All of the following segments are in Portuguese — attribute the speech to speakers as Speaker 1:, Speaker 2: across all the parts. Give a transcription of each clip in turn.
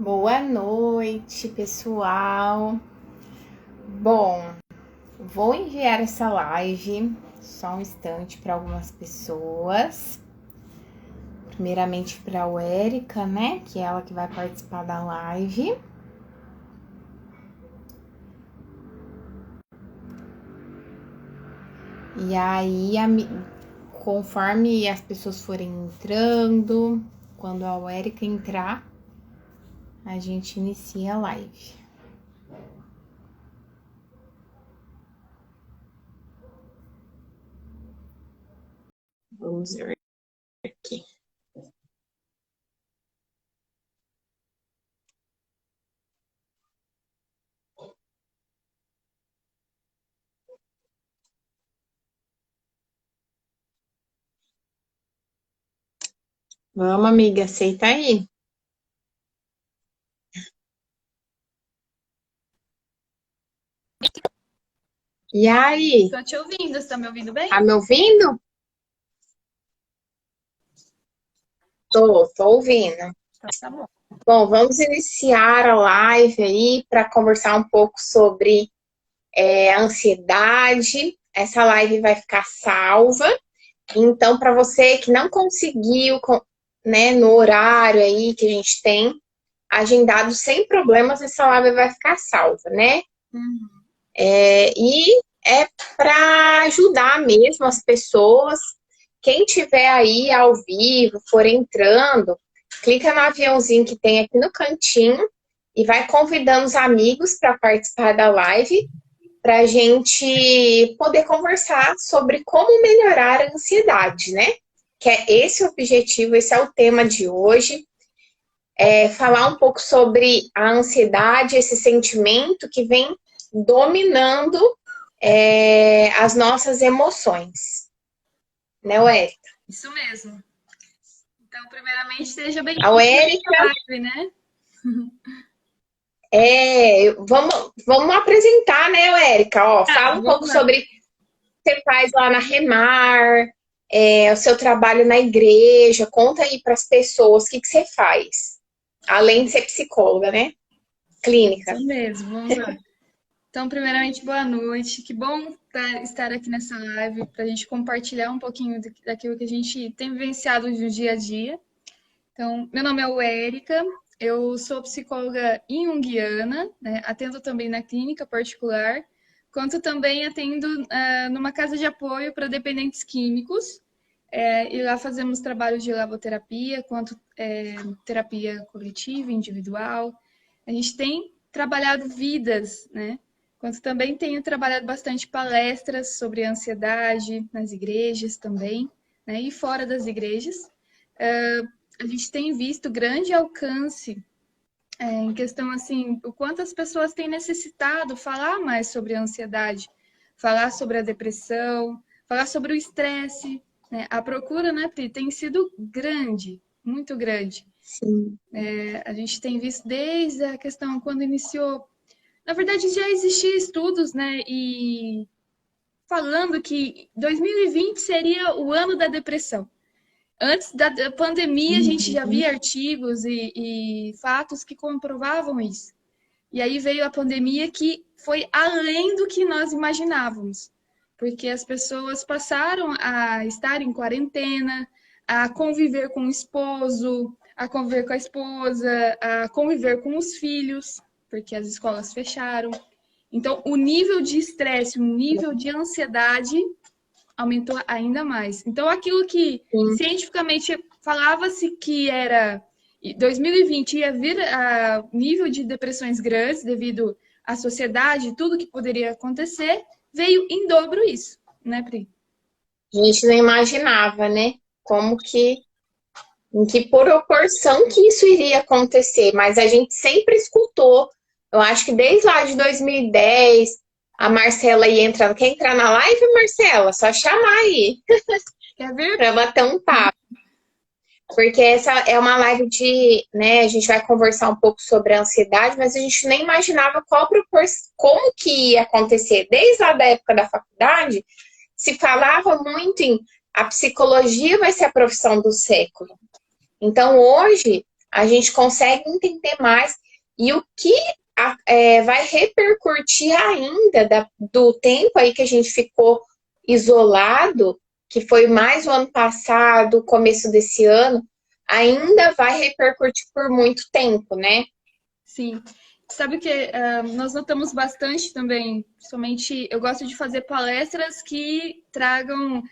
Speaker 1: Boa noite, pessoal. Bom, vou enviar essa live só um instante para algumas pessoas. Primeiramente para a Érica, né? Que é ela que vai participar da live. E aí, conforme as pessoas forem entrando, quando a Érica entrar, a gente inicia a live. Vamos ver aqui. Vamos, amiga, aceita aí. E aí?
Speaker 2: Tô te ouvindo, você tá me ouvindo bem?
Speaker 1: Tá me ouvindo? Tô ouvindo.
Speaker 2: Então tá bom.
Speaker 1: Bom, vamos iniciar a live aí para conversar um pouco sobre a ansiedade. Essa live vai ficar salva. Então, para você que não conseguiu, né, no horário aí que a gente tem agendado sem problemas, essa live vai ficar salva, né?
Speaker 2: Uhum.
Speaker 1: E é para ajudar mesmo as pessoas. Quem tiver aí ao vivo, for entrando, clica no aviãozinho que tem aqui no cantinho e vai convidando os amigos para participar da live, para a gente poder conversar sobre como melhorar a ansiedade, né? Que é esse o objetivo, esse é o tema de hoje. Falar um pouco sobre a ansiedade, esse sentimento que vem dominando as nossas emoções, né, Érica?
Speaker 2: Isso mesmo. Então, primeiramente, seja
Speaker 1: A
Speaker 2: bem-vindo
Speaker 1: Érica,
Speaker 2: à live, né?
Speaker 1: vamos apresentar, né, Érica? Ó,
Speaker 2: Ah,
Speaker 1: fala um pouco
Speaker 2: vamos lá.
Speaker 1: sobre o que você faz lá na Remar, o seu trabalho na igreja, conta aí para as pessoas o que você faz, além de ser psicóloga, né? Clínica.
Speaker 2: Isso mesmo, vamos lá. Então, primeiramente, boa noite. Que bom estar aqui nessa live para a gente compartilhar um pouquinho daquilo que a gente tem vivenciado no dia a dia. Então, meu nome é Érica, eu sou psicóloga junguiana, né? Atendo também na clínica particular, quanto também atendo numa casa de apoio para dependentes químicos. E lá fazemos trabalhos de lavoterapia, quanto terapia coletiva, individual. A gente tem trabalhado vidas, né? Quanto também tenho trabalhado bastante palestras sobre ansiedade nas igrejas também, né? E fora das igrejas. A gente tem visto grande alcance em questão assim, o quanto as pessoas têm necessitado falar mais sobre a ansiedade, falar sobre a depressão, falar sobre o estresse, né? A procura, né, Pri, tem sido grande, muito grande.
Speaker 1: Sim.
Speaker 2: A gente tem visto desde a questão quando iniciou. Na verdade, já existiam estudos, né, e falando que 2020 seria o ano da depressão. Antes da pandemia, a gente já
Speaker 1: Uhum.
Speaker 2: via artigos e fatos que comprovavam isso. E aí veio a pandemia que foi além do que nós imaginávamos, porque as pessoas passaram a estar em quarentena, a conviver com o esposo, a conviver com a esposa, a conviver com os filhos, porque as escolas fecharam. Então, o nível de estresse, o nível de ansiedade aumentou ainda mais. Então, aquilo que
Speaker 1: Sim.
Speaker 2: cientificamente falava-se que era 2020 ia vir a nível de depressões grandes devido à sociedade, tudo que poderia acontecer, veio em dobro isso, né, Pri?
Speaker 1: A gente não imaginava, né? Como que, em que proporção que isso iria acontecer, mas a gente sempre escutou. Eu acho que desde lá de 2010, a Marcela ia entrando. Quer entrar na live, Marcela? Só chamar aí
Speaker 2: Quer ver?
Speaker 1: para bater um papo. Porque essa é uma live de, né, a gente vai conversar um pouco sobre a ansiedade, mas a gente nem imaginava qual proporção, como que ia acontecer. Desde lá da época da faculdade, se falava muito em a psicologia vai ser a profissão do século. Então, hoje, a gente consegue entender mais e o que vai repercutir ainda do tempo aí que a gente ficou isolado, que foi mais o ano passado, começo desse ano, ainda vai repercutir por muito tempo, né?
Speaker 2: Sim. Sabe que nós notamos bastante também, somente eu gosto de fazer palestras que tragam,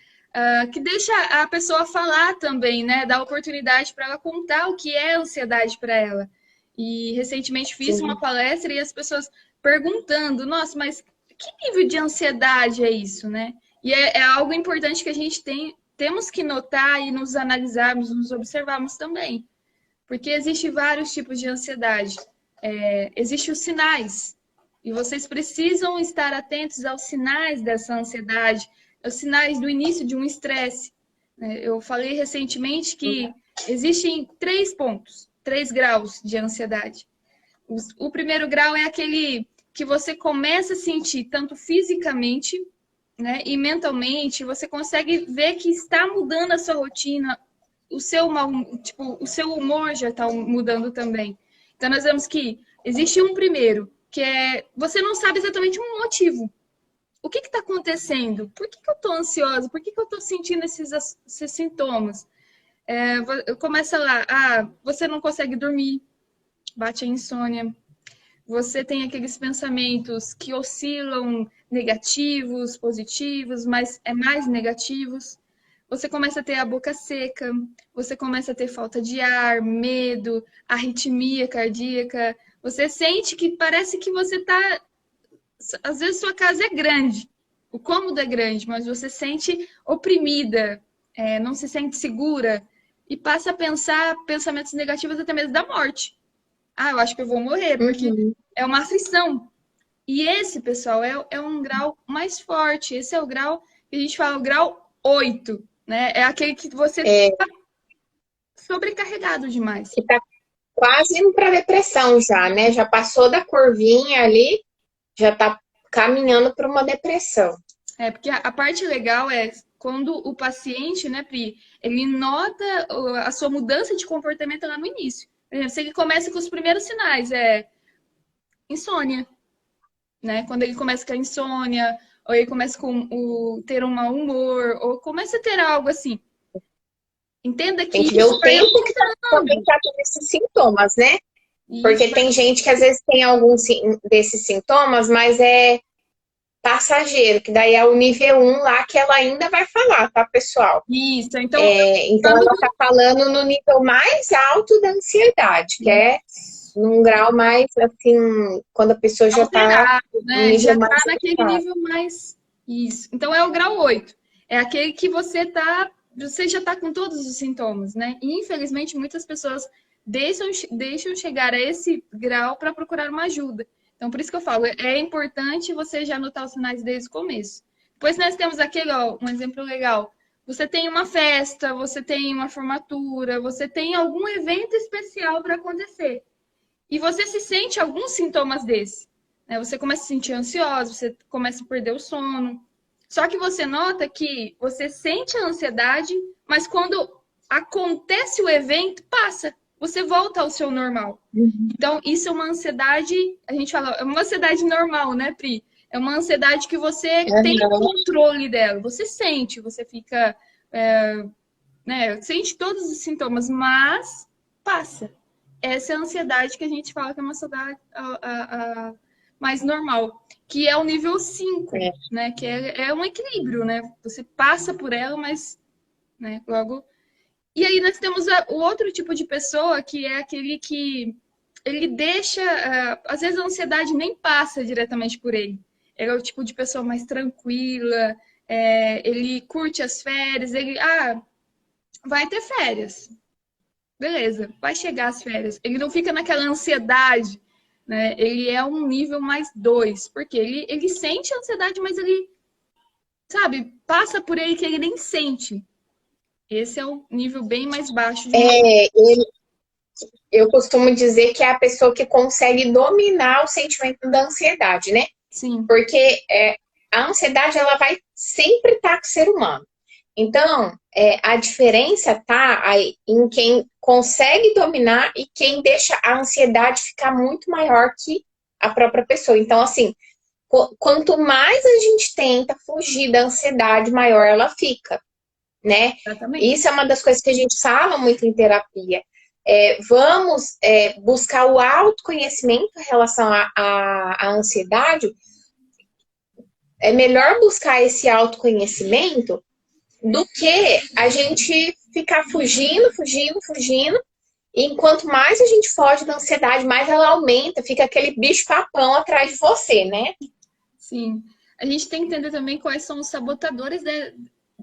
Speaker 2: que deixa a pessoa falar também, né? Dar oportunidade para ela contar o que é ansiedade para ela. E recentemente fiz uma palestra e as pessoas perguntando, nossa, mas que nível de ansiedade é isso, né? E é algo importante que a gente temos que notar e nos analisarmos, nos observarmos também. Porque existem vários tipos de ansiedade. Existem os sinais. E vocês precisam estar atentos aos sinais dessa ansiedade, aos sinais do início de um estresse. Eu falei recentemente que existem 3 pontos, 3 graus de ansiedade. O primeiro grau é aquele que você começa a sentir tanto fisicamente, né, e mentalmente, você consegue ver que está mudando a sua rotina, o seu humor já está mudando também. Então, nós vemos que existe um primeiro, que é você não sabe exatamente um motivo. O que está acontecendo? Por que eu estou ansiosa? Por que eu estou sentindo esses sintomas? Começa lá, você não consegue dormir, bate a insônia. Você tem aqueles pensamentos que oscilam negativos, positivos, mas é mais negativos. Você começa a ter a boca seca, você começa a ter falta de ar, medo, arritmia cardíaca. Você sente que parece que você está... Às vezes sua casa é grande, o cômodo é grande, mas você se sente oprimida, não se sente segura e passa a pensar pensamentos negativos até mesmo da morte. Eu acho que eu vou morrer, porque é uma aflição. E esse, pessoal, é um grau mais forte. Esse é o grau que a gente fala, o grau 8, né? É aquele que você está sobrecarregado demais.
Speaker 1: Que tá quase indo para depressão já, né? Já passou da curvinha ali, já tá caminhando para uma depressão.
Speaker 2: Porque a parte legal é quando o paciente, né, Pri, ele nota a sua mudança de comportamento lá no início. Por exemplo, se ele começa com os primeiros sinais, insônia, né? Quando ele começa com a insônia, ou ele começa com ter um mau humor, ou começa a ter algo assim. Entenda que
Speaker 1: tem que ver o tempo que tá tendo esses sintomas, né? Porque tem gente que às vezes tem alguns desses sintomas, mas é passageiro, que daí é o nível 1 lá que ela ainda vai falar, tá, pessoal?
Speaker 2: Isso, então...
Speaker 1: então ela tá falando no nível mais alto da ansiedade, que é num grau mais, assim, quando a pessoa já tá...
Speaker 2: né? Já tá naquele nível mais... Isso. Então é o grau 8. É aquele que você já tá com todos os sintomas, né? E infelizmente muitas pessoas deixam chegar a esse grau para procurar uma ajuda. Então, por isso que eu falo, é importante você já anotar os sinais desde o começo. Depois nós temos aquele, um exemplo legal. Você tem uma festa, você tem uma formatura, você tem algum evento especial para acontecer. E você se sente alguns sintomas desse. Né? Você começa a se sentir ansiosa, você começa a perder o sono. Só que você nota que você sente a ansiedade, mas quando acontece o evento, passa. Você volta ao seu normal. Então, isso é uma ansiedade, a gente fala, é uma ansiedade normal, né, Pri? É uma ansiedade que você tem controle dela. Você sente, você fica... né, sente todos os sintomas, mas passa. Essa é a ansiedade que a gente fala que é uma ansiedade mais normal, que é o nível 5, né? Que é um equilíbrio, né? Você passa por ela, mas, né, logo... E aí nós temos o outro tipo de pessoa, que é aquele que ele deixa... às vezes a ansiedade nem passa diretamente por ele. Ele é o tipo de pessoa mais tranquila, ele curte as férias, ele... vai ter férias. Beleza, vai chegar as férias. Ele não fica naquela ansiedade, né? Ele é um nível mais 2, porque ele sente a ansiedade, mas ele, sabe, passa por ele que ele nem sente. Esse é um nível bem mais baixo.
Speaker 1: Eu costumo dizer que é a pessoa que consegue dominar o sentimento da ansiedade, né?
Speaker 2: Sim.
Speaker 1: Porque a ansiedade, ela vai sempre estar com o ser humano. Então, a diferença tá aí em quem consegue dominar e quem deixa a ansiedade ficar muito maior que a própria pessoa. Então, assim, quanto mais a gente tenta fugir da ansiedade, maior ela fica, né?
Speaker 2: Exatamente.
Speaker 1: Isso é uma das coisas que a gente fala muito em terapia. Vamos buscar o autoconhecimento em relação à ansiedade. É melhor buscar esse autoconhecimento do que a gente ficar fugindo. E quanto mais a gente foge da ansiedade, mais ela aumenta, fica aquele bicho-papão atrás de você, né?
Speaker 2: Sim. A gente tem que entender também quais são os sabotadores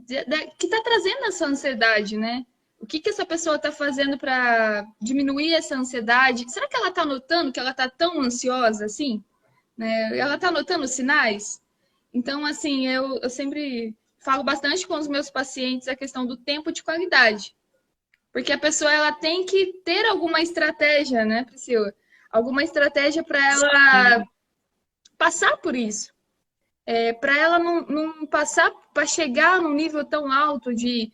Speaker 2: que está trazendo essa ansiedade, né? O que essa pessoa está fazendo para diminuir essa ansiedade? Será que ela está notando que ela está tão ansiosa assim? Né? Ela está notando os sinais? Então, assim, eu sempre falo bastante com os meus pacientes a questão do tempo de qualidade. Porque a pessoa ela tem que ter alguma estratégia, né, Priscila? Alguma estratégia para ela passar por isso. Para ela não passar, para chegar num nível tão alto de,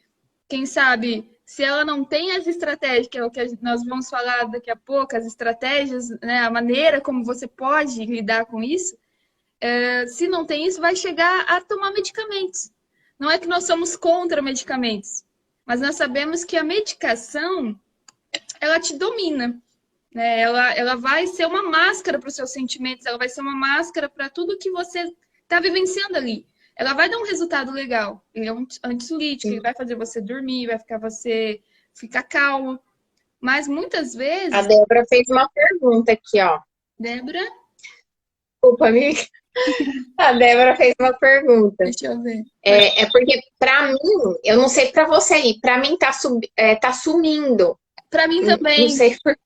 Speaker 2: quem sabe, se ela não tem as estratégias, que é o que nós vamos falar daqui a pouco, as estratégias, né, a maneira como você pode lidar com isso, se não tem isso, vai chegar a tomar medicamentos. Não é que nós somos contra medicamentos, mas nós sabemos que a medicação, ela te domina. Né? Ela vai ser uma máscara para os seus sentimentos, ela vai ser uma máscara para tudo que você está vivenciando ali. Ela vai dar um resultado legal. Ele é um ansiolítico, ele vai fazer você dormir, vai você ficar calmo. Mas muitas vezes...
Speaker 1: A Débora fez uma pergunta aqui, ó.
Speaker 2: Débora?
Speaker 1: Desculpa, amiga. A Débora fez uma pergunta.
Speaker 2: Deixa eu ver.
Speaker 1: Porque, pra mim, eu não sei pra você aí, pra mim tá sumindo.
Speaker 2: Pra mim também.
Speaker 1: Não sei por...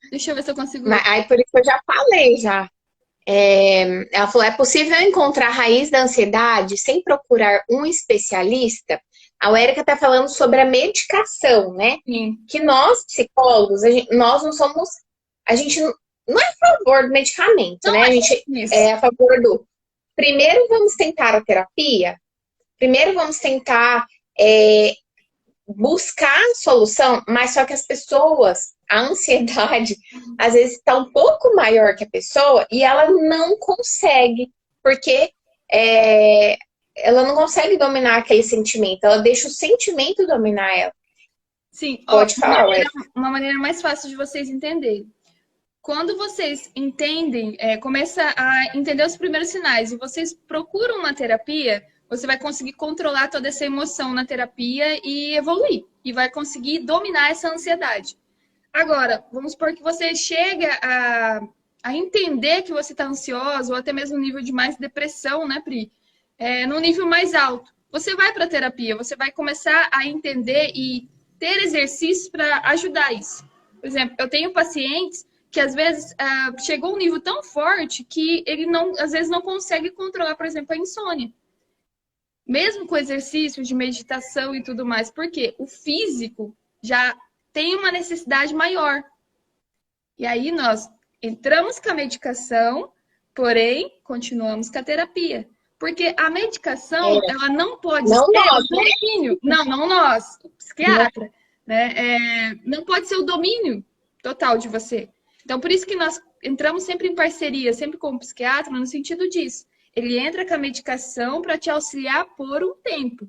Speaker 2: Deixa eu ver se eu consigo...
Speaker 1: Aí por isso eu já falei, já. Ela falou, é possível encontrar a raiz da ansiedade sem procurar um especialista? A Érica tá falando sobre a medicação, né?
Speaker 2: Sim.
Speaker 1: Que nós, psicólogos, nós não somos... A gente não é a favor do medicamento,
Speaker 2: Não,
Speaker 1: né? A gente é a favor do... Primeiro vamos tentar a terapia. Primeiro vamos tentar buscar a solução, mas só que as pessoas, a ansiedade, às vezes está um pouco maior que a pessoa e ela não consegue, porque ela não consegue dominar aquele sentimento, ela deixa o sentimento dominar ela.
Speaker 2: Sim,
Speaker 1: pode falar,
Speaker 2: uma maneira mais fácil de vocês entenderem. Quando vocês entendem, começa a entender os primeiros sinais e vocês procuram uma terapia, você vai conseguir controlar toda essa emoção na terapia e evoluir. E vai conseguir dominar essa ansiedade. Agora, vamos supor que você chega a entender que você está ansioso, ou até mesmo no nível de mais depressão, né, Pri? No nível mais alto. Você vai para a terapia, você vai começar a entender e ter exercícios para ajudar isso. Por exemplo, eu tenho pacientes que às vezes chegou a um nível tão forte que ele às vezes não consegue controlar, por exemplo, a insônia. Mesmo com exercícios de meditação e tudo mais, porque o físico já tem uma necessidade maior. E aí nós entramos com a medicação, porém continuamos com a terapia. Porque a medicação, ela não pode ser o domínio. Não nós, o psiquiatra. Né? Não pode ser o domínio total de você. Então, por isso que nós entramos sempre em parceria, sempre com o psiquiatra, no sentido disso. Ele entra com a medicação para te auxiliar por um tempo.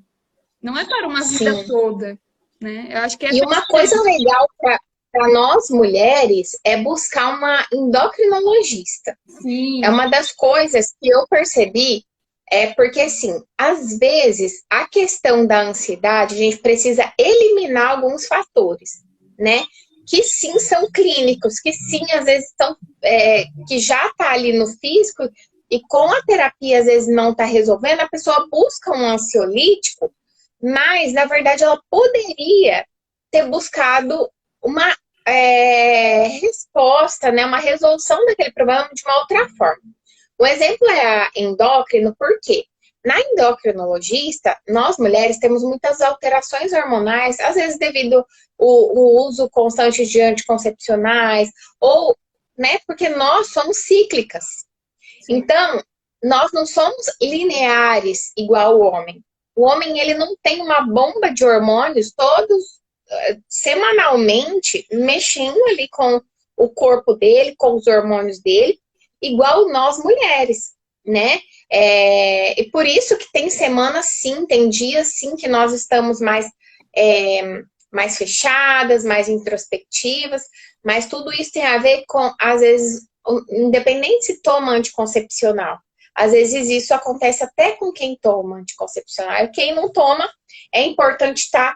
Speaker 2: Não é para uma vida toda. Né? Eu acho que
Speaker 1: e uma coisa legal para nós mulheres é buscar uma endocrinologista.
Speaker 2: Sim.
Speaker 1: É uma das coisas que eu percebi, porque assim, às vezes a questão da ansiedade, a gente precisa eliminar alguns fatores, né? Que sim são clínicos, que sim, às vezes estão, que já está ali no físico, e com a terapia, às vezes, não está resolvendo, a pessoa busca um ansiolítico, mas, na verdade, ela poderia ter buscado uma resposta, né, uma resolução daquele problema de uma outra forma. O exemplo é a endócrino, por quê? Na endocrinologista, nós mulheres temos muitas alterações hormonais, às vezes devido ao uso constante de anticoncepcionais, ou, né, porque nós somos cíclicas. Sim. Então, nós não somos lineares igual o homem. O homem, ele não tem uma bomba de hormônios todos semanalmente mexendo ali com o corpo dele, com os hormônios dele, igual nós mulheres, né? E por isso que tem semanas sim, tem dias sim que nós estamos mais fechadas, mais introspectivas, mas tudo isso tem a ver com, às vezes, independente se toma anticoncepcional, às vezes isso acontece até com quem toma anticoncepcional. Quem não toma, é importante estar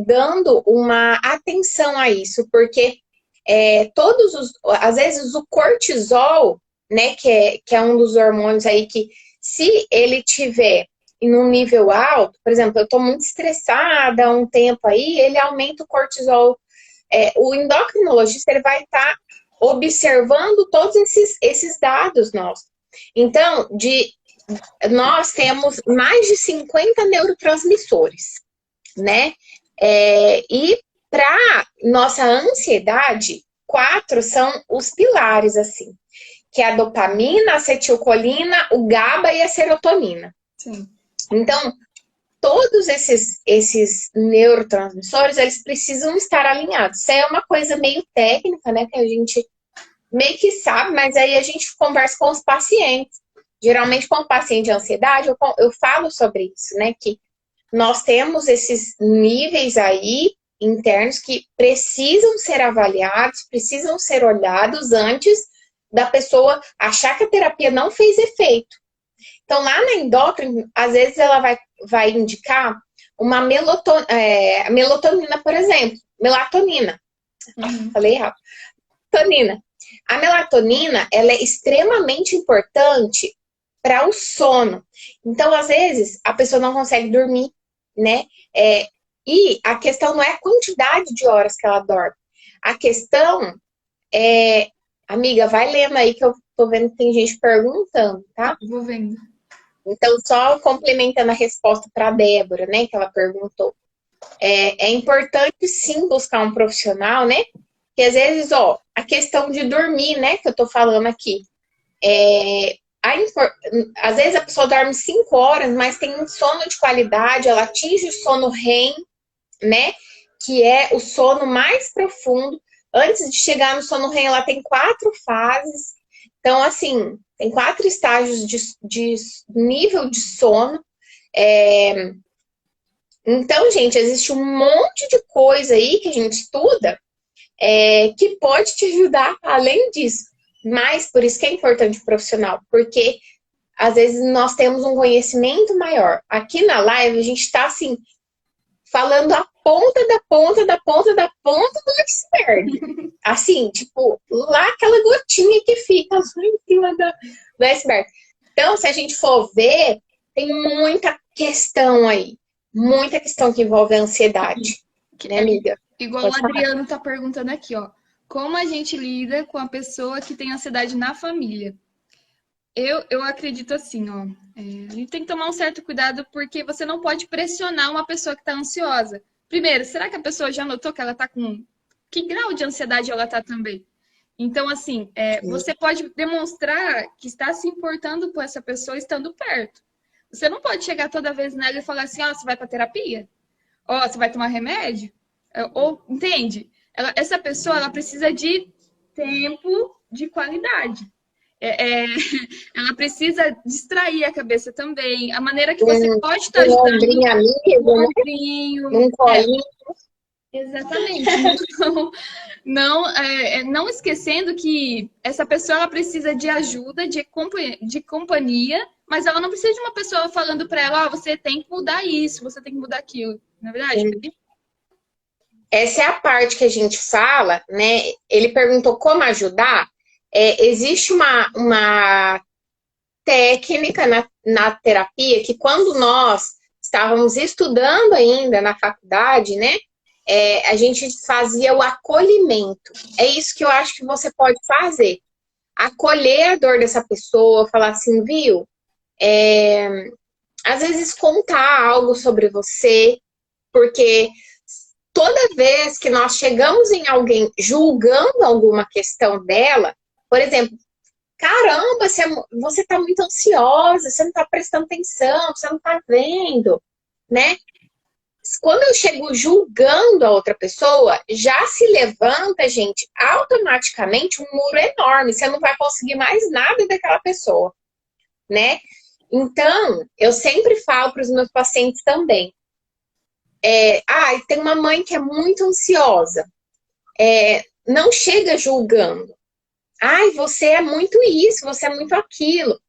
Speaker 1: dando uma atenção a isso, porque às vezes o cortisol, né, que é um dos hormônios aí que, se ele tiver em um nível alto, por exemplo, eu estou muito estressada há um tempo aí, ele aumenta o cortisol. O endocrinologista, ele vai estar observando todos esses dados nossos. Então, nós temos mais de 50 neurotransmissores, né? E para nossa ansiedade, 4 são os pilares, assim, que é a dopamina, a acetilcolina, o GABA e a serotonina.
Speaker 2: Sim.
Speaker 1: Então, todos esses neurotransmissores, eles precisam estar alinhados. Isso é uma coisa meio técnica, né, que a gente meio que sabe, mas aí a gente conversa com os pacientes. Geralmente, com o paciente de ansiedade, eu falo sobre isso, né, que nós temos esses níveis aí internos que precisam ser avaliados, precisam ser olhados antes da pessoa achar que a terapia não fez efeito. Então, lá na endócrina, às vezes ela vai indicar uma melatonina, por exemplo. Melatonina. Falei errado. Melatonina. A melatonina, ela é extremamente importante para o sono. Então, às vezes, a pessoa não consegue dormir, né? E a questão não é a quantidade de horas que ela dorme. A questão é... Amiga, vai lendo aí que eu tô vendo que tem gente perguntando, tá?
Speaker 2: Vou vendo.
Speaker 1: Então, só complementando a resposta para a Débora, né, que ela perguntou. É importante, sim, buscar um profissional, né? Porque, às vezes, a questão de dormir, né, que eu tô falando aqui. Às vezes a pessoa dorme 5 horas, mas tem um sono de qualidade, ela atinge o sono REM, né? Que é o sono mais profundo. Antes de chegar no sono REM, ela tem 4 fases. Então, assim, tem 4 estágios de nível de sono. Então, gente, existe um monte de coisa aí que a gente estuda que pode te ajudar além disso. Mas, por isso que é importante o profissional, porque às vezes nós temos um conhecimento maior. Aqui na live, a gente está, assim, falando a ponta da ponta da ponta da ponta do iceberg. Assim, tipo, lá aquela gotinha que fica lá em cima do iceberg. Então, se a gente for ver, tem muita questão aí. Muita questão que envolve a ansiedade. Né, amiga?
Speaker 2: Igual o Adriano tá perguntando aqui, ó. Como a gente lida com a pessoa que tem ansiedade na família? Eu acredito assim, ó. A gente tem que tomar um certo cuidado porque você não pode pressionar uma pessoa que tá ansiosa. Primeiro, será que a pessoa já notou que ela tá com... Que grau de ansiedade ela tá também? Então, assim, você pode demonstrar que está se importando com essa pessoa estando perto. Você não pode chegar toda vez nela e falar assim, ó, você vai pra terapia? Ó, você vai tomar remédio? Ou, entende? Essa pessoa, ela precisa de tempo de qualidade. Ela precisa distrair a cabeça também. A maneira que você pode estar ajudando...
Speaker 1: ombrinho amigo,
Speaker 2: um ombrinho.
Speaker 1: Um colinho.
Speaker 2: Exatamente. Então, não esquecendo que essa pessoa ela precisa de ajuda, de companhia, mas ela não precisa de uma pessoa falando para ela, você tem que mudar isso, você tem que mudar aquilo. Não é verdade? Sim.
Speaker 1: Essa é a parte que a gente fala, né? Ele perguntou como ajudar. Existe uma técnica na terapia que quando nós estávamos estudando ainda na faculdade, né? A gente fazia o acolhimento. É isso que eu acho que você pode fazer. Acolher a dor dessa pessoa, falar assim, viu? Às vezes contar algo sobre você, porque toda vez que nós chegamos em alguém julgando alguma questão dela, por exemplo, caramba, você tá muito ansiosa, você não tá prestando atenção, você não tá vendo. né? Quando eu chego julgando a outra pessoa, já se levanta, gente, automaticamente um muro enorme. Você não vai conseguir mais nada daquela pessoa, né? Então, eu sempre falo para os meus pacientes também. Tem uma mãe que é muito ansiosa. Não chega julgando. Ai, você é muito isso, você é muito aquilo.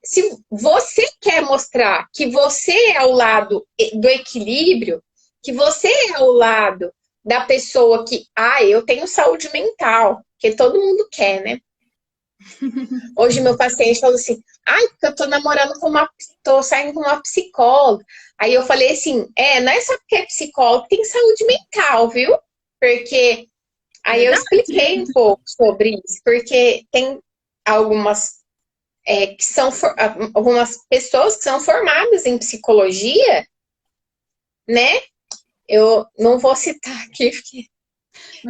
Speaker 1: Se você quer mostrar que você é o lado do equilíbrio, que você é o lado da pessoa que, eu tenho saúde mental, que todo mundo quer, né? Hoje meu paciente falou assim, porque eu tô saindo com uma psicóloga. Aí eu falei assim, não é só porque é psicólogo, tem saúde mental, viu? Porque aí eu expliquei um pouco sobre isso, porque tem algumas algumas pessoas que são formadas em psicologia, né? Eu não vou citar aqui, porque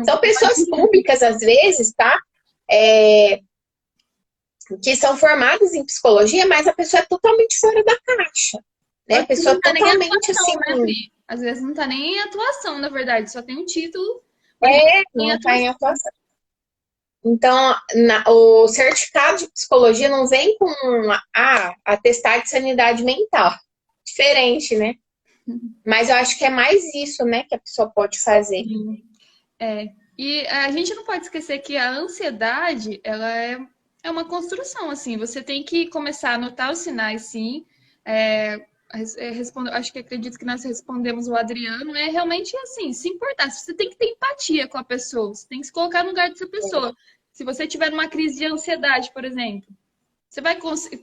Speaker 1: são pessoas públicas, às vezes, tá? Que são formadas em psicologia, mas a pessoa é totalmente fora da caixa. Né? A pessoa totalmente
Speaker 2: atuação,
Speaker 1: assim.
Speaker 2: Né, às vezes não tá nem em atuação, na verdade, só tem um título.
Speaker 1: Não tá em atuação. Então, o certificado de psicologia não vem com atestado de sanidade mental. Diferente, né? Mas eu acho que é mais isso, né, que a pessoa pode fazer.
Speaker 2: E a gente não pode esquecer que a ansiedade, ela é uma construção, assim. Você tem que começar a notar os sinais, sim. Acho que acredito que nós respondemos o Adriano. É realmente assim, se importar. Você tem que ter empatia com a pessoa. Você tem que se colocar no lugar dessa pessoa. Se você tiver numa crise de ansiedade, por exemplo,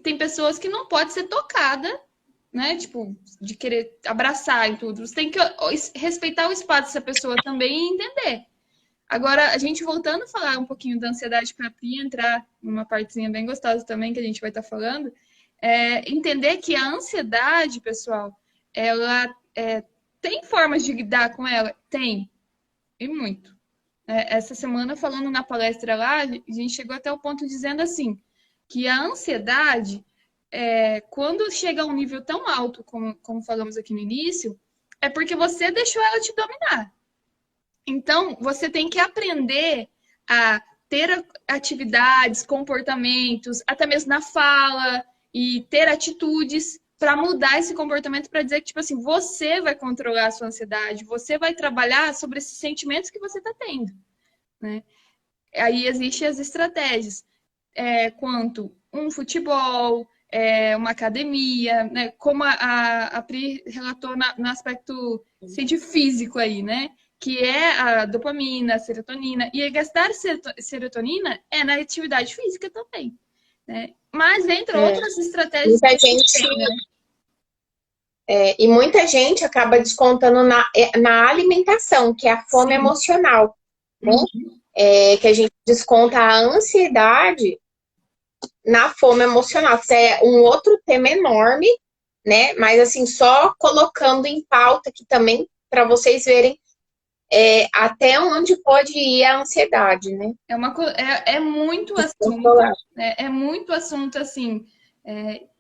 Speaker 2: tem pessoas que não pode ser tocada, né? Tipo, de querer abraçar e tudo. Você tem que respeitar o espaço dessa pessoa também e entender. Agora, a gente voltando a falar um pouquinho da ansiedade para a Pri entrar numa partezinha bem gostosa também que a gente vai estar falando, entender que a ansiedade, pessoal, ela tem formas de lidar com ela? Tem, e muito. Essa semana, falando na palestra lá, a gente chegou até o ponto dizendo assim, que a ansiedade, quando chega a um nível tão alto, como falamos aqui no início, é porque você deixou ela te dominar. Então, você tem que aprender a ter atividades, comportamentos, até mesmo na fala, e ter atitudes para mudar esse comportamento, para dizer que, tipo assim, você vai controlar a sua ansiedade, você vai trabalhar sobre esses sentimentos que você está tendo, né? Aí existem as estratégias, quanto um futebol, uma academia, né? Como a Pri relatou no aspecto físico aí, né? Que é a dopamina, a serotonina. E gastar serotonina é na atividade física também, né? Mas entre outras estratégias
Speaker 1: muita gente, e muita gente acaba descontando na alimentação, que é a fome emocional, né? Que a gente desconta a ansiedade na fome emocional. Isso é um outro tema enorme, né? Mas assim, só colocando em pauta aqui também para vocês verem até onde pode ir a ansiedade, né?
Speaker 2: É muito assunto, né? É muito assunto, assim.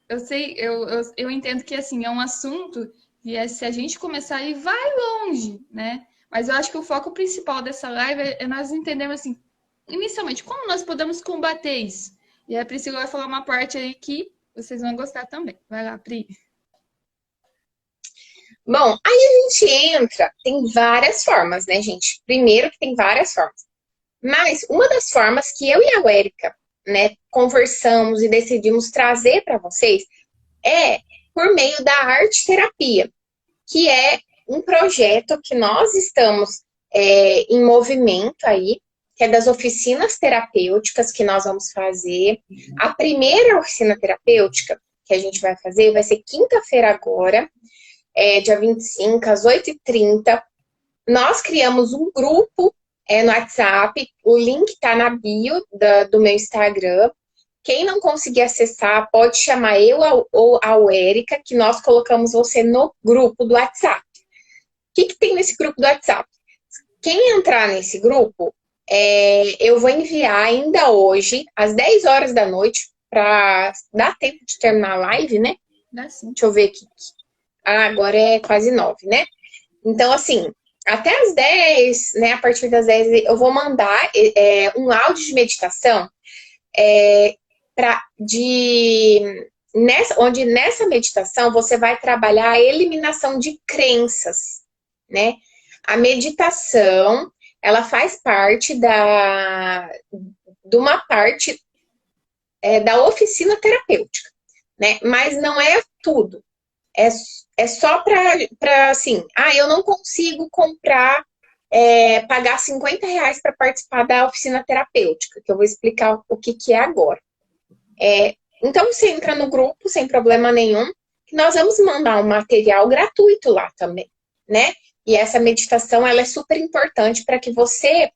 Speaker 2: Eu sei, eu entendo que assim, é um assunto e se a gente começar aí, vai longe, né? Mas eu acho que o foco principal dessa live é nós entendermos assim, inicialmente, como nós podemos combater isso. E a Priscila vai falar uma parte aí que vocês vão gostar também. Vai lá, Pri.
Speaker 1: Bom, aí a gente entra, tem várias formas, né, gente? Primeiro que tem várias formas. Mas uma das formas que eu e a Érica, né, conversamos e decidimos trazer para vocês é por meio da arte terapia, que é um projeto que nós estamos em movimento aí, que é das oficinas terapêuticas que nós vamos fazer. A primeira oficina terapêutica que a gente vai fazer vai ser quinta-feira agora, dia 25, às 8h30. Nós criamos um grupo no WhatsApp, o link está na bio do meu Instagram. Quem não conseguir acessar, pode chamar eu ou a Érica, que nós colocamos você no grupo do WhatsApp. O que tem nesse grupo do WhatsApp? Quem entrar nesse grupo, eu vou enviar ainda hoje, às 10 horas da noite, para dar tempo de terminar a live, né?
Speaker 2: Dá sim.
Speaker 1: Deixa eu ver aqui. agora é quase 9, né? Então, assim, até as 10, né? A partir das 10 eu vou mandar um áudio de meditação onde nessa meditação você vai trabalhar a eliminação de crenças, né? A meditação, ela faz parte de uma parte da oficina terapêutica, né? Mas não é tudo. É só para assim, eu não consigo pagar R$ 50 para participar da oficina terapêutica, que eu vou explicar o que é agora. Então, você entra no grupo sem problema nenhum, que nós vamos mandar um material gratuito lá também, né? E essa meditação, ela é super importante para que você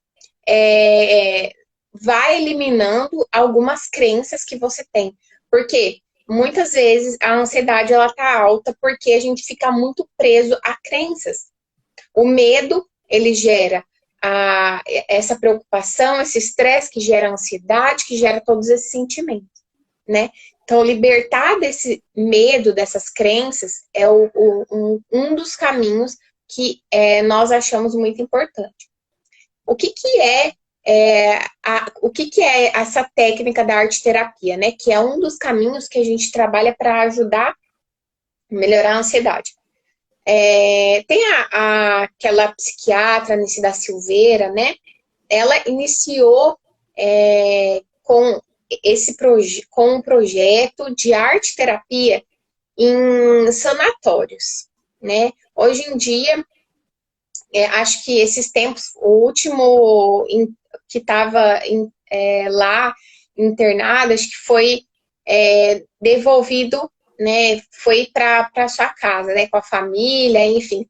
Speaker 1: vá eliminando algumas crenças que você tem. Porque muitas vezes a ansiedade, ela tá alta porque a gente fica muito preso a crenças. O medo, ele gera essa preocupação, esse estresse que gera ansiedade, que gera todos esses sentimentos, né? Então, libertar desse medo, dessas crenças, é um dos caminhos que nós achamos muito importante. O que é essa técnica da arte-terapia, né? Que é um dos caminhos que a gente trabalha para ajudar a melhorar a ansiedade. Tem aquela psiquiatra, Anice da Silveira, né? Ela iniciou com um projeto de arte-terapia em sanatórios, né? Hoje em dia, acho que esses tempos, o último que estava lá internado, acho que foi devolvido, né? Foi para sua casa, né? Com a família, enfim.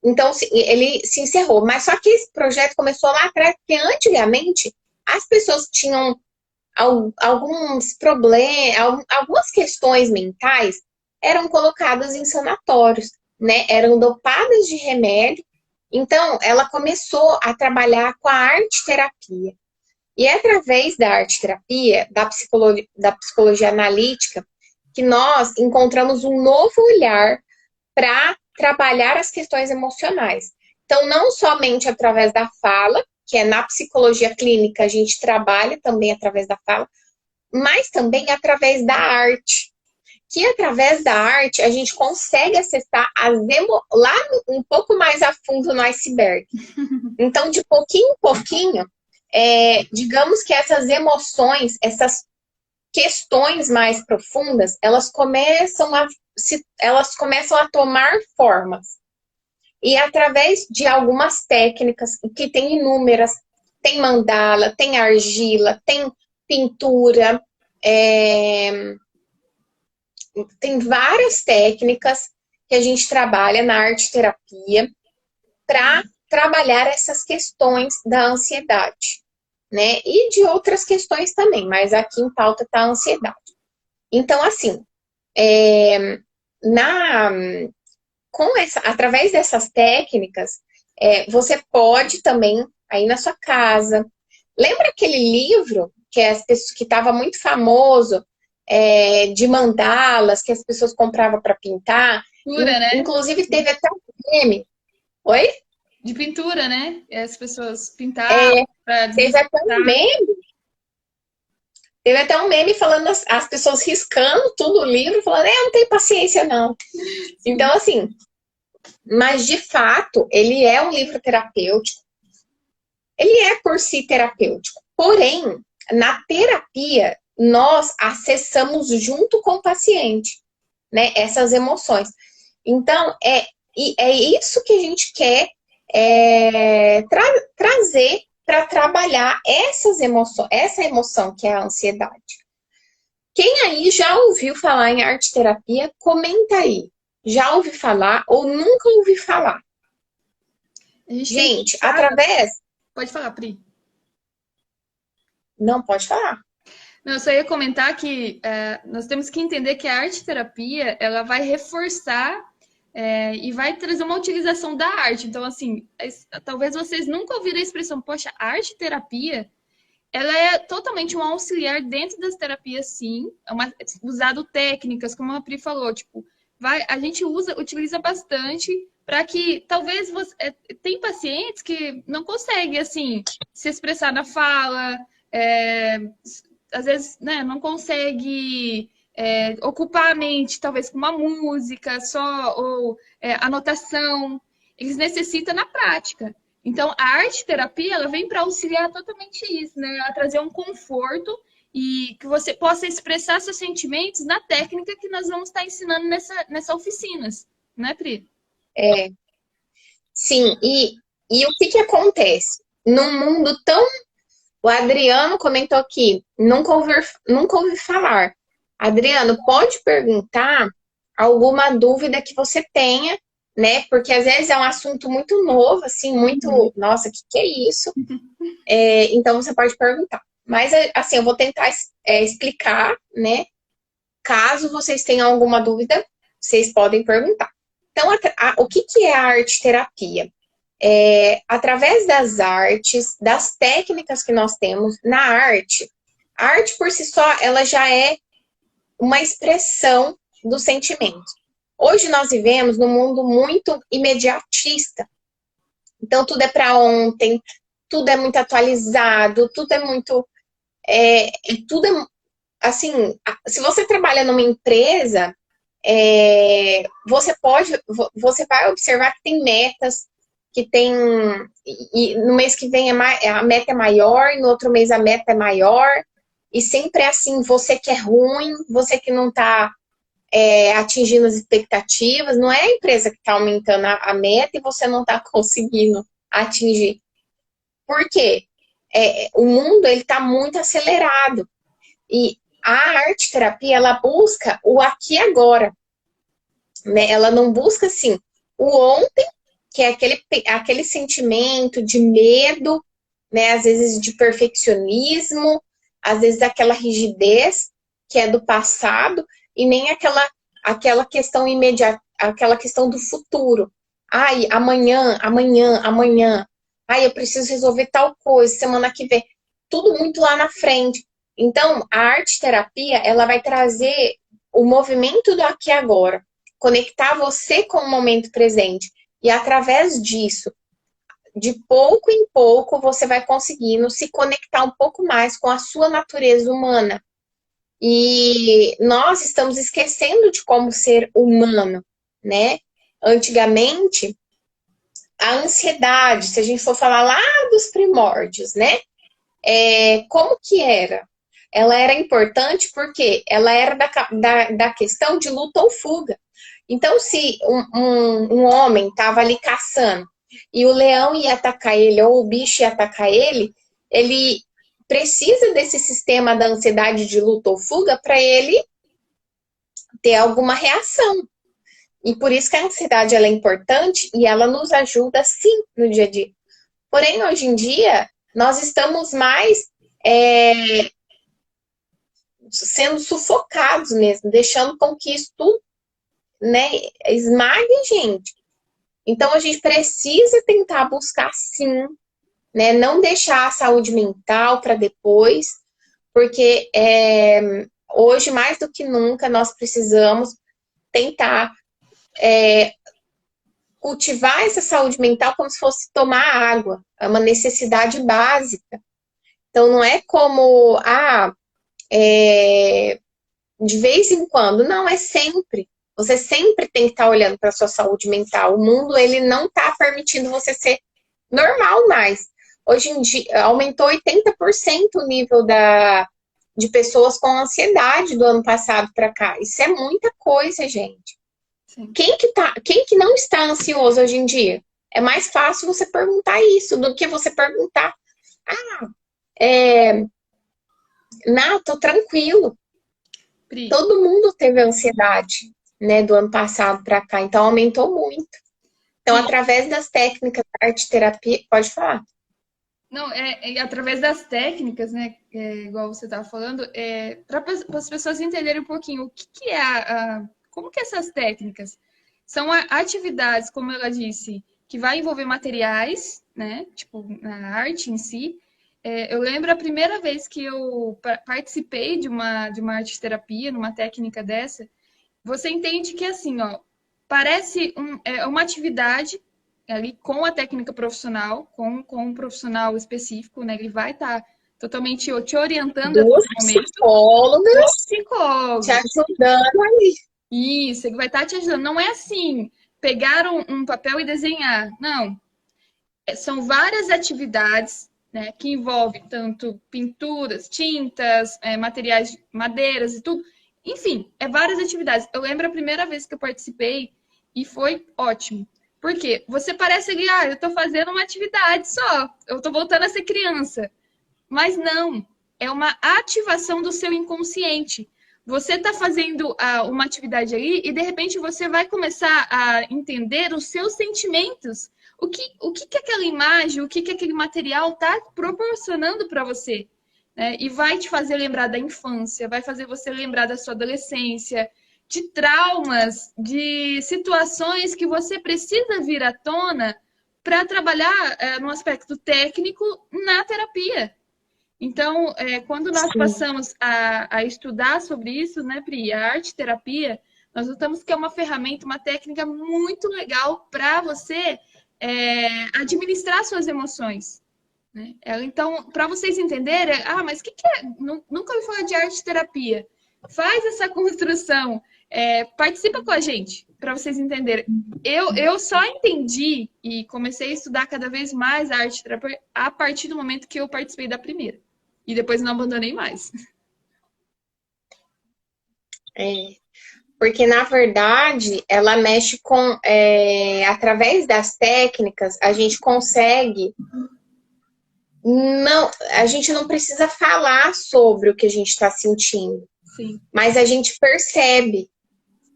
Speaker 1: Então, ele se encerrou. Mas só que esse projeto começou lá atrás, porque antigamente as pessoas tinham alguns problemas, algumas questões mentais eram colocadas em sanatórios, né? Eram dopadas de remédio. Então, ela começou a trabalhar com a arte-terapia. E é através da arte-terapia, da psicologia analítica, que nós encontramos um novo olhar para trabalhar as questões emocionais. Então, não somente através da fala, que é na psicologia clínica a gente trabalha também através da fala, mas também através da arte. Que através da arte a gente consegue acessar lá um pouco mais a fundo no iceberg. Então, de pouquinho em pouquinho, digamos que essas emoções, essas questões mais profundas, elas começam a tomar formas. E através de algumas técnicas, que tem inúmeras, tem mandala, tem argila, tem pintura, tem várias técnicas que a gente trabalha na arte-terapia para trabalhar essas questões da ansiedade, né? E de outras questões também, mas aqui em pauta está a ansiedade. Então, assim, através dessas técnicas, você pode também, aí na sua casa. Lembra aquele livro que estava muito famoso, de mandalas, que as pessoas compravam para pintar?
Speaker 2: Pintura, né?
Speaker 1: Inclusive, teve até um meme. Oi?
Speaker 2: De pintura, né? As pessoas pintavam para
Speaker 1: teve até um meme falando as pessoas riscando tudo o livro, falando, não tenho paciência, não. Sim. Então, assim, mas de fato, ele é um livro terapêutico. Ele é por si terapêutico. Porém, na terapia, nós acessamos junto com o paciente, né, essas emoções. Então, é isso que a gente quer trazer para trabalhar essa emoção que é a ansiedade. Quem aí já ouviu falar em arte-terapia, comenta aí. Já ouvi falar ou nunca ouvi falar? Gente, através...
Speaker 2: Pode falar, Pri.
Speaker 1: Não, pode falar.
Speaker 2: Não, eu só ia comentar que nós temos que entender que a arte-terapia, ela vai reforçar e vai trazer uma utilização da arte. Então, assim, talvez vocês nunca ouviram a expressão, poxa, arte-terapia, ela é totalmente um auxiliar dentro das terapias, sim. Usado técnicas, como a Pri falou, tipo, a gente utiliza bastante para que talvez tem pacientes que não conseguem assim se expressar na fala, às vezes, né, não consegue ocupar a mente, talvez com uma música só ou anotação. Eles necessitam na prática. Então, a arte-terapia ela vem para auxiliar totalmente isso, né? A trazer um conforto e que você possa expressar seus sentimentos na técnica que nós vamos estar ensinando nessa oficinas, né, Pri?
Speaker 1: Sim, e o que que acontece? Num mundo tão... O Adriano comentou aqui, nunca ouvi falar. Adriano, pode perguntar alguma dúvida que você tenha, né? Porque às vezes é um assunto muito novo, assim, muito... Nossa, o que que é isso? Então você pode perguntar. Mas, assim, eu vou tentar explicar, né? Caso vocês tenham alguma dúvida, vocês podem perguntar. Então, o que que é a arte-terapia? Através das artes, das técnicas que nós temos na arte, a arte por si só, ela já é uma expressão do sentimento. Hoje nós vivemos num mundo muito imediatista. Então, tudo é para ontem, tudo é muito atualizado, tudo é muito... tudo é, assim, se você trabalha numa empresa, você vai observar que tem metas, que tem, e no mês que vem a meta é maior, e no outro mês a meta é maior, e sempre é assim, você que é ruim, você que não está atingindo as expectativas, não é a empresa que está aumentando a meta e você não está conseguindo atingir. Por quê? O mundo ele está muito acelerado, e a arte-terapia, ela busca o aqui e agora, né? Ela não busca, assim, o ontem, que é aquele sentimento de medo, né? Às vezes de perfeccionismo, às vezes aquela rigidez que é do passado, e nem aquela questão imediata, aquela questão do futuro. Ai, amanhã, amanhã, amanhã. Ai, eu preciso resolver tal coisa, semana que vem. Tudo muito lá na frente. Então, a arte-terapia, ela vai trazer o movimento do aqui e agora, conectar você com o momento presente. E através disso, de pouco em pouco, você vai conseguindo se conectar um pouco mais com a sua natureza humana. E nós estamos esquecendo de como ser humano, né? Antigamente, a ansiedade, se a gente for falar lá dos primórdios, né? Como que era? Ela era importante porque ela era da questão de luta ou fuga. Então, se um homem estava ali caçando e o leão ia atacar ele ou o bicho ia atacar ele precisa desse sistema da ansiedade de luta ou fuga para ele ter alguma reação. E por isso que a ansiedade ela é importante e ela nos ajuda, sim, no dia a dia. Porém, hoje em dia, nós estamos mais sendo sufocados mesmo, deixando com que isso tudo, né, esmague a gente. Então, a gente precisa tentar buscar, sim, né, não deixar a saúde mental para depois, porque hoje, mais do que nunca, nós precisamos tentar cultivar essa saúde mental como se fosse tomar água. É uma necessidade básica. Então, não é como, de vez em quando. Não, é sempre. Você sempre tem que estar olhando para a sua saúde mental. O mundo, ele não está permitindo você ser normal mais. Hoje em dia, aumentou 80% o nível de pessoas com ansiedade do ano passado para cá. Isso é muita coisa, gente. Sim. Quem que não está ansioso hoje em dia? É mais fácil você perguntar isso do que você perguntar: não, tô tranquilo. Pri. Todo mundo teve ansiedade, né, do ano passado para cá, então aumentou muito. Então, Pri, através das técnicas da arte-terapia, pode falar.
Speaker 2: Não, através das técnicas, né, igual você estava falando, para as pessoas entenderem um pouquinho o que é como que essas técnicas são atividades, como ela disse, que vai envolver materiais, né, tipo, na arte em si. Eu lembro a primeira vez que eu participei de uma arte-terapia, numa técnica dessa, você entende que assim, ó, parece uma atividade ali com a técnica profissional, com um profissional específico, né? Ele vai estar totalmente te orientando a
Speaker 1: Duas
Speaker 2: todo momento, do
Speaker 1: psicólogas te
Speaker 2: psicólogo.
Speaker 1: ajudando ali.
Speaker 2: Isso, ele vai estar te ajudando. Não é assim, pegar um papel e desenhar. Não. São várias atividades, né, que envolvem tanto pinturas, tintas, materiais, madeiras e tudo. Enfim, várias atividades. Eu lembro a primeira vez que eu participei e foi ótimo. Por quê? Você parece que, eu estou fazendo uma atividade só, eu estou voltando a ser criança. Mas não, é uma ativação do seu inconsciente. Você está fazendo uma atividade aí e de repente você vai começar a entender os seus sentimentos. O que aquela imagem, o que aquele material está proporcionando para você, né? E vai te fazer lembrar da infância, vai fazer você lembrar da sua adolescência, de traumas, de situações que você precisa vir à tona para trabalhar no aspecto técnico na terapia. Então, quando nós
Speaker 1: Sim,
Speaker 2: passamos a estudar sobre isso, né, Pri, a arte-terapia, nós notamos que é uma ferramenta, uma técnica muito legal para você administrar suas emoções. Né? Então, para vocês entenderem, mas o que é? Nunca ouvi falar de arte-terapia. Faz essa construção, participa com a gente, para vocês entenderem. Eu só entendi e comecei a estudar cada vez mais a arte-terapia a partir do momento que eu participei da primeira. E depois não abandonei mais.
Speaker 1: é. Porque, na verdade, ela mexe com... através das técnicas, a gente consegue... Não, a gente não precisa falar sobre o que a gente está sentindo,
Speaker 2: Sim.
Speaker 1: mas a gente percebe.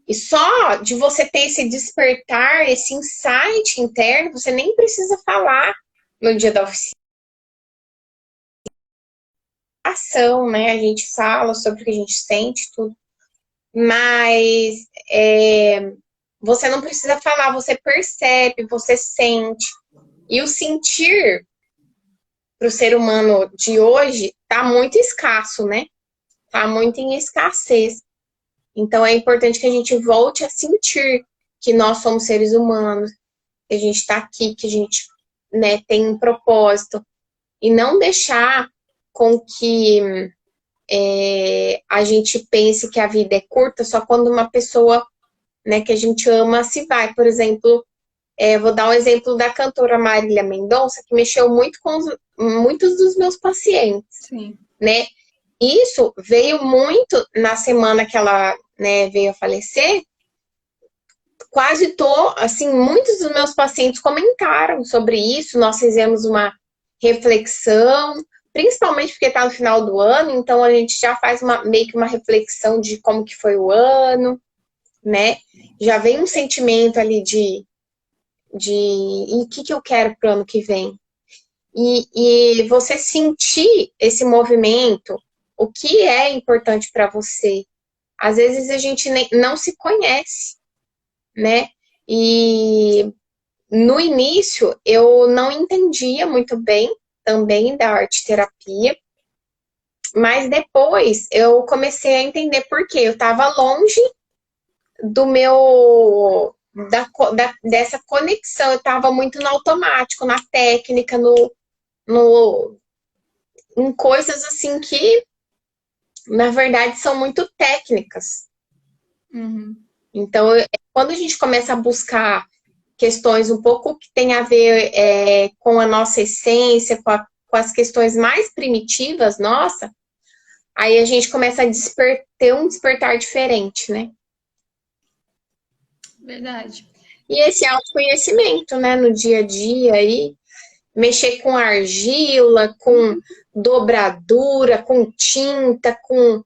Speaker 1: E só de você ter esse despertar, esse insight interno, você nem precisa falar no dia da oficialização, né? A gente fala sobre o que a gente sente, tudo. Mas você não precisa falar, você percebe, você sente. E o sentir para o ser humano de hoje está muito escasso, né? Está muito em escassez. Então é importante que a gente volte a sentir que nós somos seres humanos, que a gente está aqui, que a gente, né, tem um propósito. E não deixar com que a gente pense que a vida é curta só quando uma pessoa, né, que a gente ama se vai. Por exemplo, vou dar um exemplo da cantora Marília Mendonça, que mexeu muito com muitos dos meus pacientes.
Speaker 2: Sim.
Speaker 1: Né? Isso veio muito na semana que ela, né, veio a falecer. Quase assim, muitos dos meus pacientes comentaram sobre isso. Nós fizemos uma reflexão, principalmente porque está no final do ano, então a gente já faz meio que uma reflexão de como que foi o ano, né? Já vem um sentimento ali de e o que eu quero para o ano que vem. E você sentir esse movimento, o que é importante para você. Às vezes a gente não se conhece, né? E no início eu não entendia muito bem também da arte terapia, mas depois eu comecei a entender por quê. Eu estava longe do meu dessa conexão, eu estava muito no automático, na técnica, em coisas assim que na verdade são muito técnicas.
Speaker 2: Uhum.
Speaker 1: Então, quando a gente começa a buscar questões um pouco que tem a ver com a nossa essência, com as questões mais primitivas, nossa, aí a gente começa a ter um despertar diferente, né?
Speaker 2: Verdade.
Speaker 1: E esse autoconhecimento, né, no dia a dia aí, mexer com argila, com dobradura, com tinta, com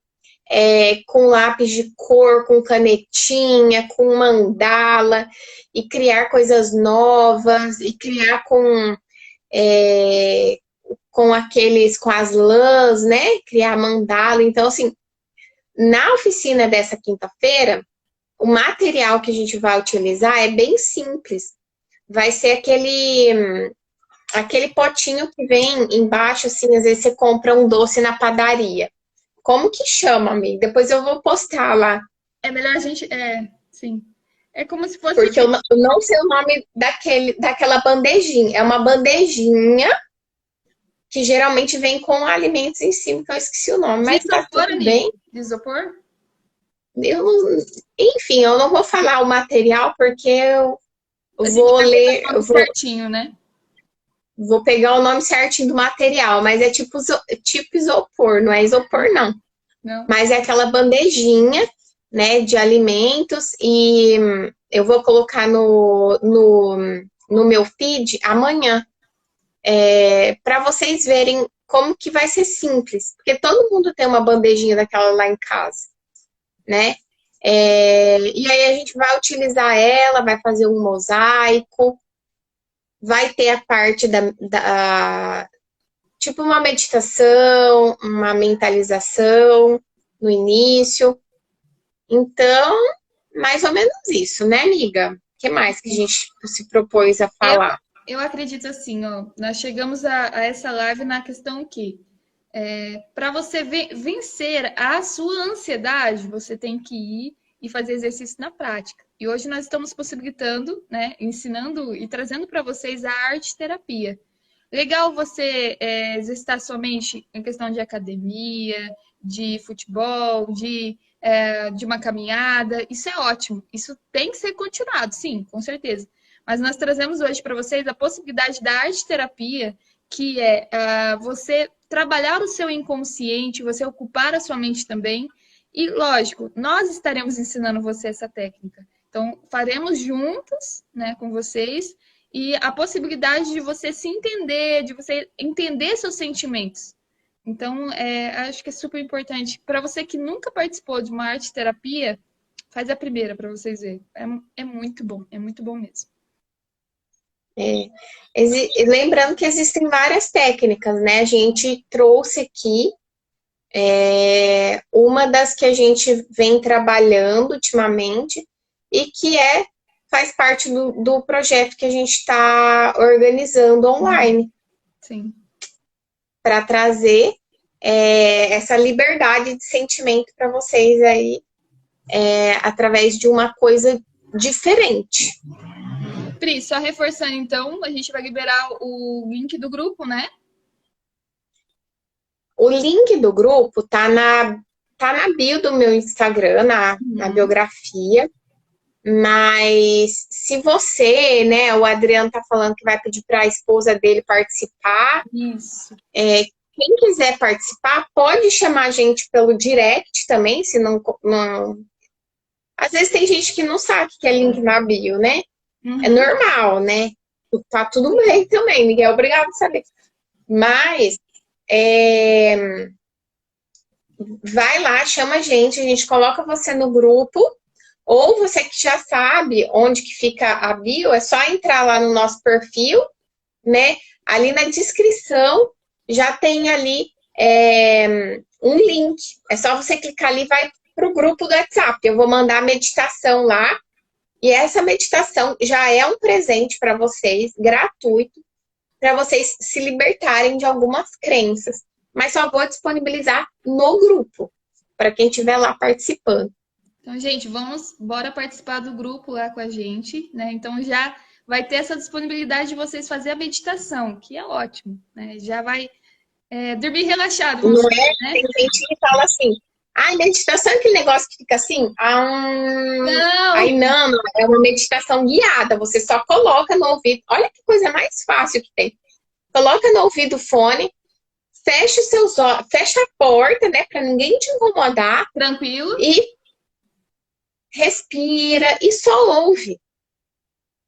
Speaker 1: lápis de cor, com canetinha, com mandala, e criar coisas novas, e criar com as lãs, né? Criar mandala. Então, assim, na oficina dessa quinta-feira, o material que a gente vai utilizar é bem simples. Vai ser aquele potinho que vem embaixo, assim, às vezes você compra um doce na padaria. Como que chama, amiga? Depois eu vou postar lá
Speaker 2: É melhor a gente. Sim. É como se fosse
Speaker 1: Porque
Speaker 2: assim.
Speaker 1: eu não sei o nome daquela bandejinha. É uma bandejinha que geralmente vem com alimentos em cima, que eu esqueci o nome,
Speaker 2: De
Speaker 1: mas tá
Speaker 2: isopor,
Speaker 1: tudo
Speaker 2: amiga?
Speaker 1: bem.
Speaker 2: De isopor?
Speaker 1: Eu enfim, eu não vou falar o material porque eu
Speaker 2: A gente
Speaker 1: vou
Speaker 2: vai pegar
Speaker 1: ler,
Speaker 2: o nome certinho, né?
Speaker 1: vou pegar o nome certinho do material, mas é tipo isopor, não é isopor não.
Speaker 2: Não?
Speaker 1: Mas é aquela bandejinha, né, de alimentos e eu vou colocar no meu feed amanhã, para vocês verem como que vai ser simples, porque todo mundo tem uma bandejinha daquela lá em casa, né? E aí a gente vai utilizar ela, vai fazer um mosaico, vai ter a parte tipo uma meditação, uma mentalização no início. Então, mais ou menos isso, né, amiga? O que mais que a gente se propôs a
Speaker 2: Eu,
Speaker 1: falar?
Speaker 2: eu acredito assim, ó. Nós chegamos a essa live na questão que para você vencer a sua ansiedade, você tem que ir e fazer exercício na prática. E hoje nós estamos possibilitando, né, ensinando e trazendo para vocês a arte terapia. Legal você exercitar sua mente em questão de academia, de futebol, de uma caminhada. Isso é ótimo. Isso tem que ser continuado, sim, com certeza. Mas nós trazemos hoje para vocês a possibilidade da arte terapia, que é você trabalhar o seu inconsciente, você ocupar a sua mente também. E, lógico, nós estaremos ensinando você essa técnica. Então, faremos juntos, né, com vocês, e a possibilidade de você se entender, de você entender seus sentimentos. Então, acho que é super importante. Para você que nunca participou de uma arte terapia, faz a primeira para vocês verem. É muito bom mesmo.
Speaker 1: Lembrando que existem várias técnicas, né? A gente trouxe aqui uma das que a gente vem trabalhando ultimamente e que faz parte do projeto que a gente está organizando online
Speaker 2: Sim.
Speaker 1: para trazer essa liberdade de sentimento para vocês aí através de uma coisa diferente.
Speaker 2: Pri, só reforçando então, a gente vai liberar o link do grupo, né?
Speaker 1: O link do grupo tá na bio do meu Instagram, na biografia. Mas se você, né, o Adriano tá falando que vai pedir para a esposa dele participar.
Speaker 2: Isso.
Speaker 1: Quem quiser participar, pode chamar a gente pelo direct também, se não. Às vezes tem gente que não sabe que é link na bio, né? É normal, né? Tá tudo bem também, Miguel, obrigado por saber. Mas vai lá, chama a gente coloca você no grupo, ou você que já sabe onde que fica a bio, é só entrar lá no nosso perfil, né? Ali na descrição já tem ali um link. É só você clicar ali e vai para o grupo do WhatsApp. Eu vou mandar a meditação lá. E essa meditação já é um presente para vocês, gratuito, para vocês se libertarem de algumas crenças. Mas só vou disponibilizar no grupo, para quem estiver lá participando.
Speaker 2: Então, gente, bora participar do grupo lá com a gente, né? Então já vai ter essa disponibilidade de vocês fazer a meditação, que é ótimo, né? Já vai dormir relaxado, vamos
Speaker 1: Não
Speaker 2: dizer,
Speaker 1: é?
Speaker 2: né?
Speaker 1: Tem gente que fala assim, meditação é aquele negócio que fica assim?
Speaker 2: Não!
Speaker 1: Aí não, é uma meditação guiada, você só coloca no ouvido. Olha que coisa mais fácil que tem. Coloca no ouvido o fone, fecha os seus olhos, fecha a porta, né, para ninguém te incomodar.
Speaker 2: Tranquilo?
Speaker 1: E respira e só ouve.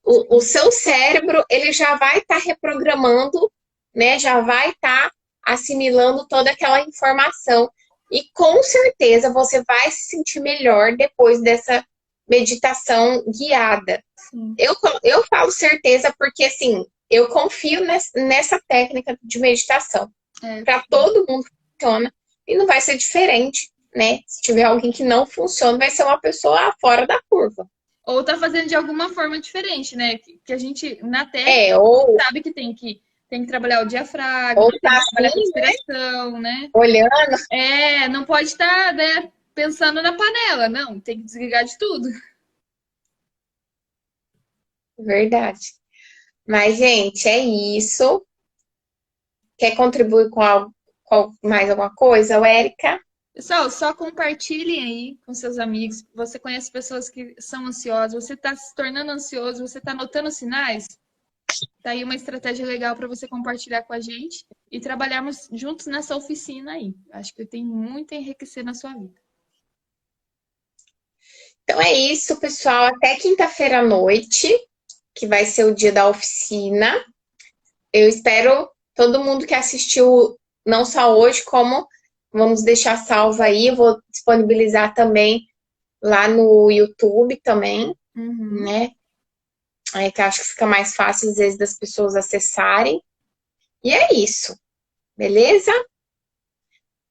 Speaker 1: O seu cérebro, ele já vai estar reprogramando, né, já vai estar assimilando toda aquela informação. E com certeza você vai se sentir melhor depois dessa meditação guiada. Eu falo certeza porque, assim, eu confio nessa técnica de meditação. Para todo mundo funciona e não vai ser diferente, né? Se tiver alguém que não funciona, vai ser uma pessoa fora da curva.
Speaker 2: Ou tá fazendo de alguma forma diferente, né? Que a gente, na técnica, sabe que tem que trabalhar o diafragma,
Speaker 1: ou
Speaker 2: tem
Speaker 1: tá
Speaker 2: que trabalhar a
Speaker 1: assim,
Speaker 2: respiração, né?
Speaker 1: Olhando.
Speaker 2: Não pode estar, né, pensando na panela. Não, tem que desligar de tudo.
Speaker 1: Verdade. Mas, gente, é isso. Quer contribuir com, algo, com mais alguma coisa, Érica?
Speaker 2: Pessoal, só compartilhem aí com seus amigos. Você conhece pessoas que são ansiosas, você está se tornando ansioso, você está notando sinais? Tá aí uma estratégia legal para você compartilhar com a gente e trabalharmos juntos nessa oficina aí. Acho que tem muito a enriquecer na sua vida.
Speaker 1: Então é isso, pessoal. Até quinta-feira à noite, que vai ser o dia da oficina. Eu espero todo mundo que assistiu, não só hoje, como vamos deixar salvo aí. Eu vou disponibilizar também lá no YouTube também, né? É que eu acho que fica mais fácil, às vezes, das pessoas acessarem. E é isso, beleza?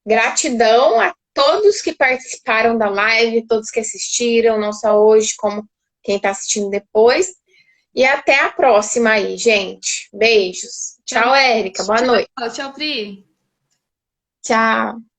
Speaker 1: Gratidão a todos que participaram da live, todos que assistiram, não só hoje, como quem está assistindo depois. E até a próxima aí, gente. Beijos. Tchau, Érica. Boa noite.
Speaker 2: Tchau, Pri.
Speaker 1: Tchau.